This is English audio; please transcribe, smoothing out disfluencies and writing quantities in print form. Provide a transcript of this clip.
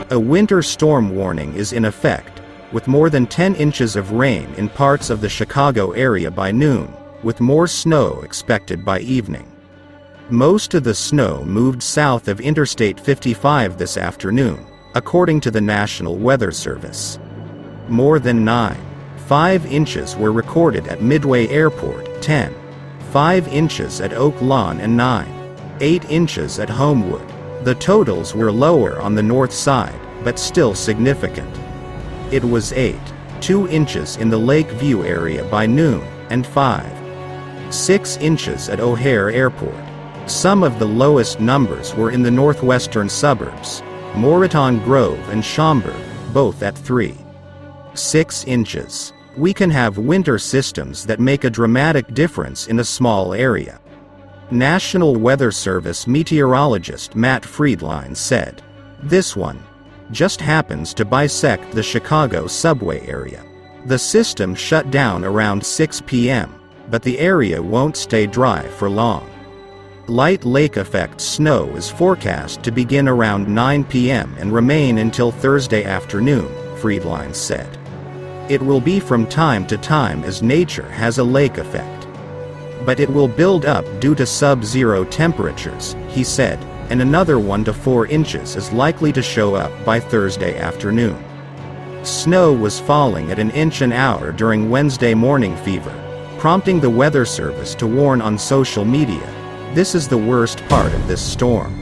A winter storm warning is in effect, with more than 10 inches of rain in parts of the Chicago area by noon, with more snow expected by evening. Most of the snow moved south of Interstate 55 this afternoon, according to the National Weather Service. More than 9.5 inches were recorded at Midway Airport, 10.5 inches at Oak Lawn and 9.8 inches at Homewood. The totals were lower on the north side, but still significant. It was 8.2 inches in the Lake View area by noon, and 5.6 inches at O'Hare Airport. Some of the lowest numbers were in the northwestern suburbs, Moreton Grove and Schaumburg, both at 3.6 inches. We can have winter systems that make a dramatic difference in a small area. National Weather Service meteorologist Matt Friedline said. This one just happens to bisect the Chicago subway area. The system shut down around 6 p.m., but the area won't stay dry for long. Light lake effect snow is forecast to begin around 9 p.m. and remain until Thursday afternoon, Friedline said. It will be from time to time as nature has a lake effect. But it will build up due to sub-zero temperatures, he said, and another 1 to 4 inches is likely to show up by Thursday afternoon. Snow was falling at 1 inch an hour during Wednesday morning fever, prompting the Weather Service to warn on social media, "This is the worst part of this storm.